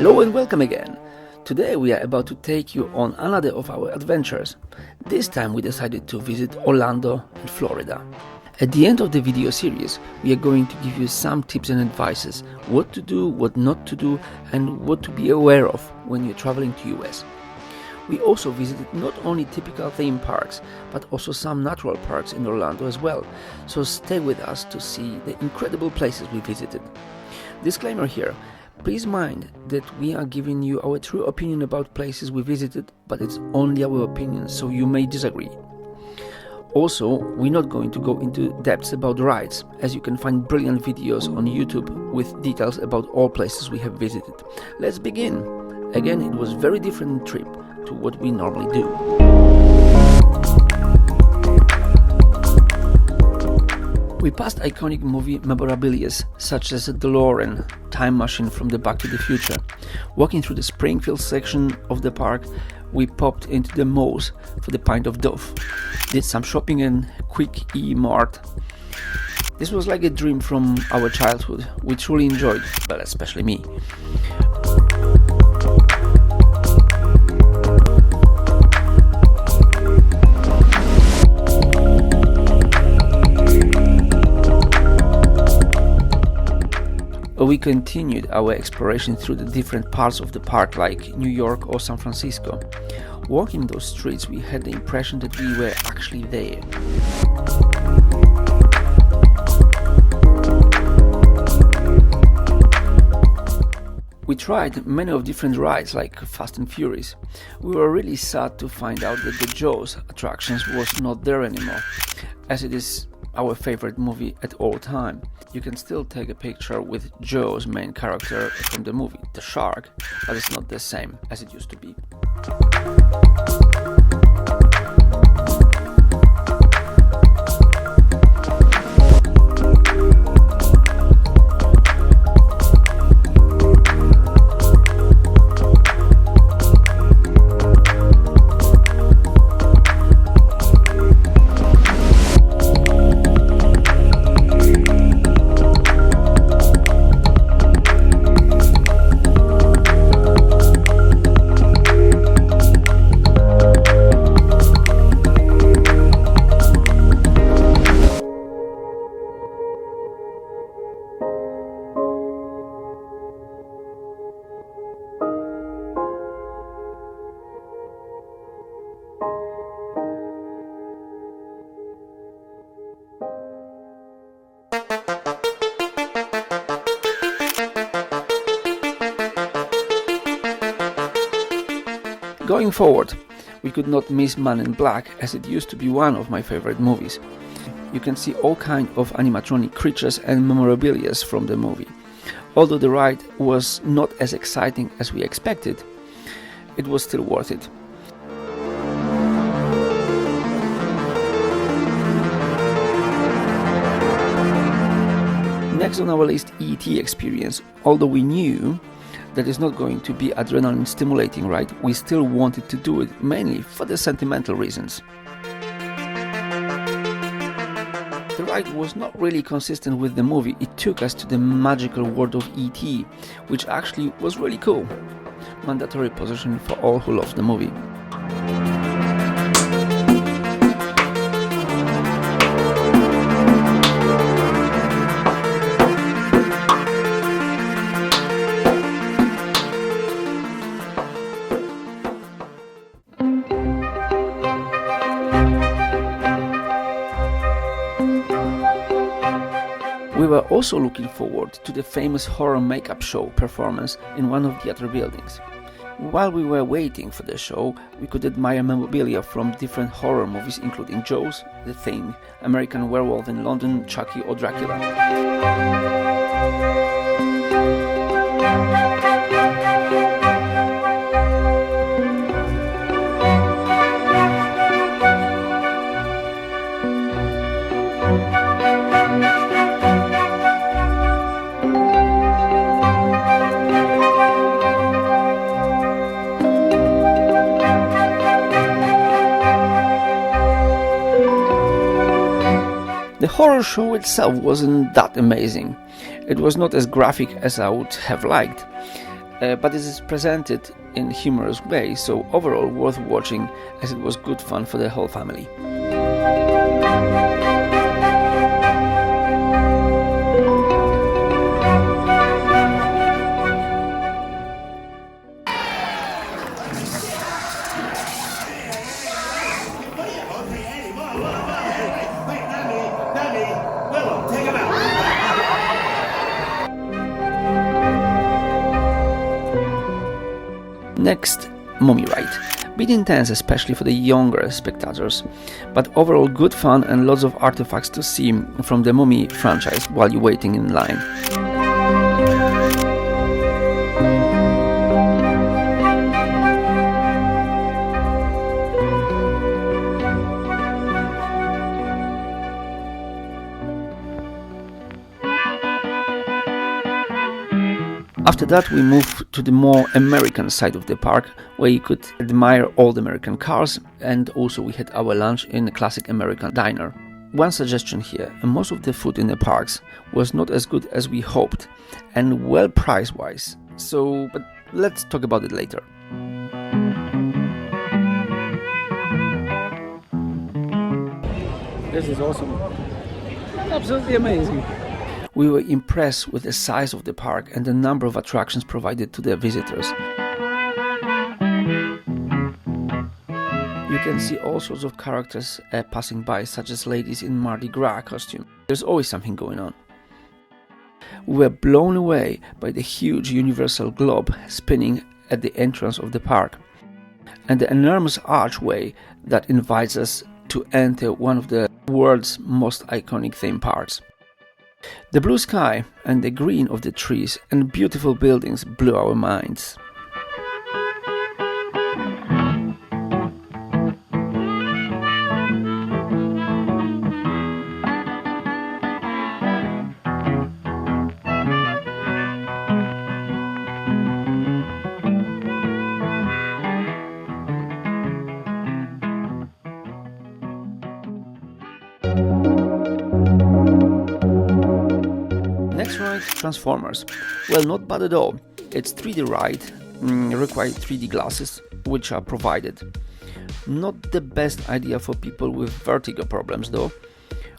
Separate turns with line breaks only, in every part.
Hello and welcome again. Today we are about to take you on another of our adventures. This time we decided to visit Orlando and Florida. At the end of the video series, we are going to give you some tips and advices, what to do, what not to do, and what to be aware of when you're traveling to US. We also visited not only typical theme parks, but also some natural parks in Orlando as well, so stay with us to see the incredible places we visited. Disclaimer here, please mind that we are giving you our true opinion about places we visited, but it's only our opinion, so you may disagree. Also, we're not going to go into depths about rides, as you can find brilliant videos on YouTube with details about all places we have visited. Let's begin. Again, it was a very different trip to what we normally do. We passed iconic movie memorabilia such as a DeLorean, time machine from the Back to the Future. Walking through the Springfield section of the park, we popped into the Moe's for the pint of Dove. Did some shopping in Quick E-Mart. This was like a dream from our childhood. We truly enjoyed, well, especially me. We continued our exploration through the different parts of the park like New York or San Francisco. Walking those streets, we had the impression that we were actually there. We tried many of different rides like Fast and Furious. We were really sad to find out that the Jaws attractions was not there anymore, as it is our favorite movie at all time. You can still take a picture with Joe's main character from the movie, the shark, but it's not the same as it used to be. Going forward, we could not miss Man in Black, as it used to be one of my favorite movies. You can see all kinds of animatronic creatures and memorabilia from the movie. Although the ride was not as exciting as we expected, it was still worth it. Next on our list, E.T. experience. Although we knew that is not going to be adrenaline stimulating ride, we still wanted to do it mainly for the sentimental reasons. The ride was not really consistent with the movie. It took us to the magical world of E.T., which actually was really cool. Mandatory position for all who love the movie. We were also looking forward to the famous horror makeup show performance in one of the other buildings. While we were waiting for the show, we could admire memorabilia from different horror movies including Jaws, The Thing, American Werewolf in London, Chucky or Dracula. The horror show itself wasn't that amazing. It was not as graphic as I would have liked. but it is presented in a humorous way, so overall worth watching, as it was good fun for the whole family. Next, Mummy Ride. Bit intense, especially for the younger spectators, but overall good fun and lots of artifacts to see from the Mummy franchise while you're waiting in line. After that we moved to the more American side of the park, where you could admire old American cars, and also we had our lunch in a classic American diner. One suggestion here, most of the food in the parks was not as good as we hoped, and well price-wise, but let's talk about it later.
This is awesome. Absolutely amazing.
We were impressed with the size of the park and the number of attractions provided to the visitors. You can see all sorts of characters passing by, such as ladies in Mardi Gras costume. There's always something going on. We were blown away by the huge universal globe spinning at the entrance of the park, and the enormous archway that invites us to enter one of the world's most iconic theme parks. The blue sky and the green of the trees and beautiful buildings blew our minds. Next ride, Transformers. Well, not bad at all. It's 3D ride, requires 3D glasses, which are provided. Not the best idea for people with vertigo problems though.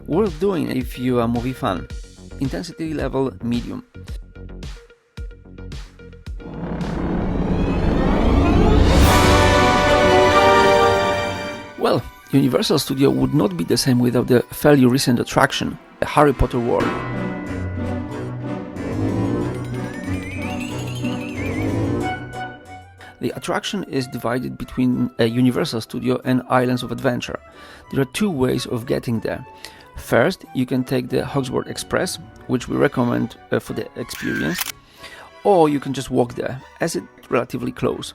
Worth doing if you are a movie fan. Intensity level medium. Well, Universal Studio would not be the same without the fairly recent attraction, the Harry Potter World. The attraction is divided between a Universal Studio and Islands of Adventure. There are two ways of getting there. First, you can take the Hogwarts Express, which we recommend for the experience, or you can just walk there, as it's relatively close.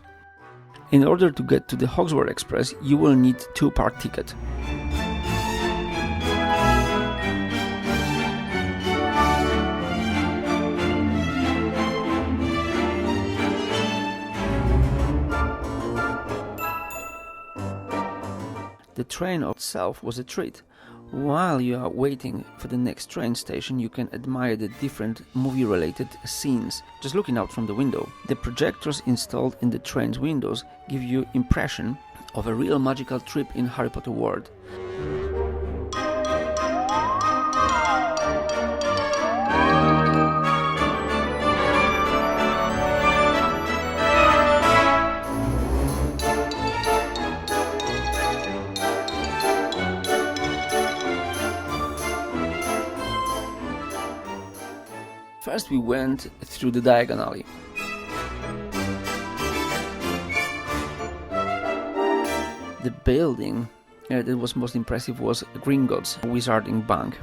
In order to get to the Hogwarts Express, you will need 2 park tickets. The train itself was a treat. While you are waiting for the next train station, you can admire the different movie-related scenes just looking out from the window. The projectors installed in the train's windows give you impression of a real magical trip in Harry Potter world. First we went through the Diagon alley. The building that was most impressive was Gringotts Wizarding Bank.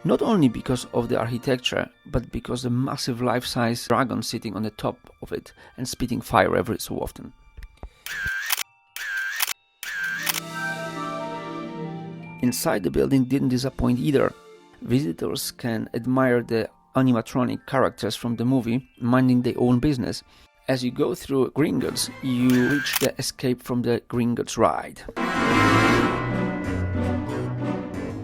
Not only because of the architecture, but because the massive life-size dragon sitting on the top of it and spitting fire every so often. Inside the building didn't disappoint either. Visitors can admire the animatronic characters from the movie minding their own business. As you go through Gringotts, you reach the escape from the Gringotts ride.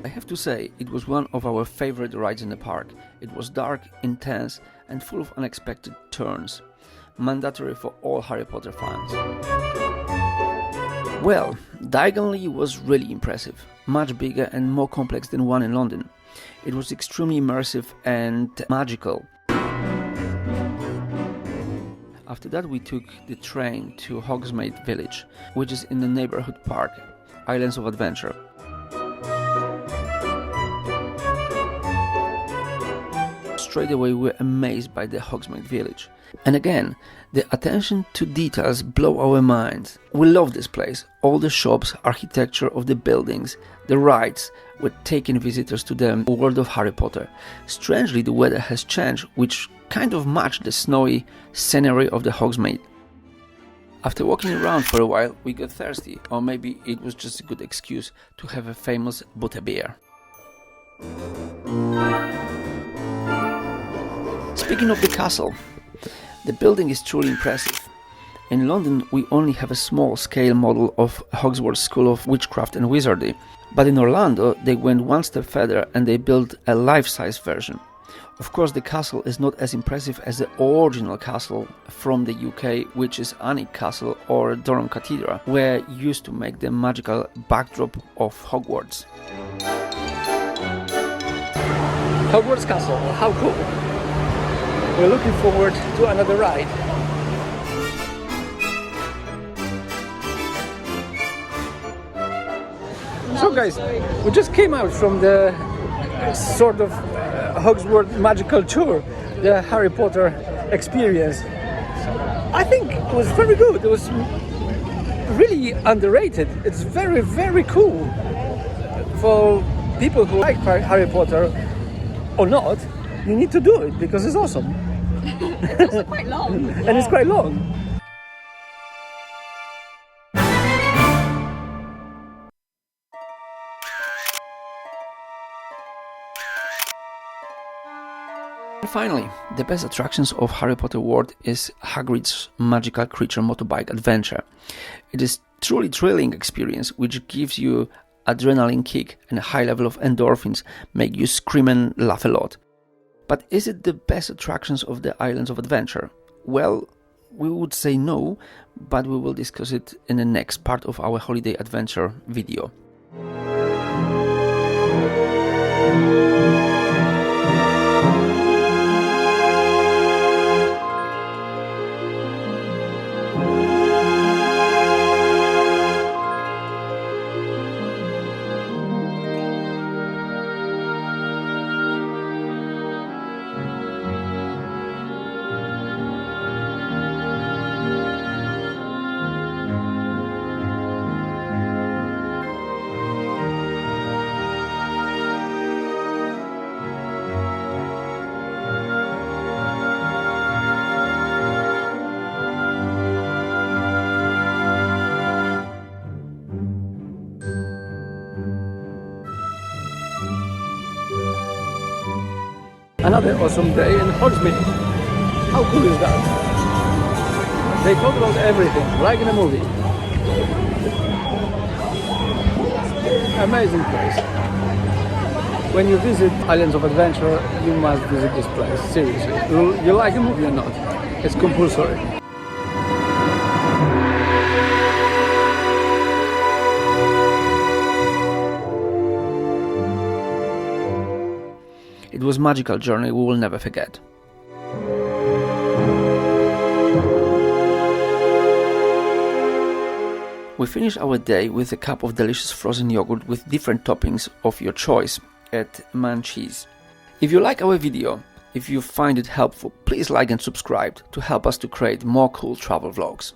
I have to say, it was one of our favorite rides in the park. It was dark, intense, and full of unexpected turns. mandatory for all Harry Potter fans. Well, Diagon was really impressive, much bigger and more complex than one in London. It was extremely immersive and magical. After that we took the train to Hogsmeade Village, which is in the neighborhood park, Islands of Adventure. Straight away we were amazed by the Hogsmeade Village. And again, the attention to details blow our minds. We love this place. All the shops, architecture of the buildings, the rides were taking visitors to the world of Harry Potter. Strangely, the weather has changed, which kind of matched the snowy scenery of the Hogsmeade. After walking around for a while, we got thirsty, or maybe it was just a good excuse to have a famous butterbeer. Speaking of the castle, the building is truly impressive. In London we only have a small-scale model of Hogwarts School of Witchcraft and Wizardry, but in Orlando they went one step further and they built a life-size version. Of course, the castle is not as impressive as the original castle from the UK, which is Alnwick Castle or Durham Cathedral, where used to make the magical backdrop of Hogwarts.
Hogwarts Castle, how cool! We're looking forward to another ride. So guys, we just came out from the sort of Hogwarts magical tour, the Harry Potter experience. I think it was very good. It was really underrated. It's very, very cool. For people who like Harry Potter or not, you need to do it because it's awesome.
It's also quite long.
And it's quite long.
And finally, the best attractions of Harry Potter World is Hagrid's Magical Creature Motorbike Adventure. It is truly thrilling experience which gives you adrenaline kick and a high level of endorphins, make you scream and laugh a lot. But is it the best attractions of the Islands of Adventure? Well, we would say no, but we will discuss it in the next part of our holiday adventure video.
Another awesome day in Hogsmeade. How cool is that? They talk about everything, like in a movie. Amazing place. When you visit Islands of Adventure, you must visit this place, seriously. You like the movie or not? It's compulsory.
It was a magical journey we will never forget. We finished our day with a cup of delicious frozen yogurt with different toppings of your choice at Munchies. If you like our video, if you find it helpful, please like and subscribe to help us to create more cool travel vlogs.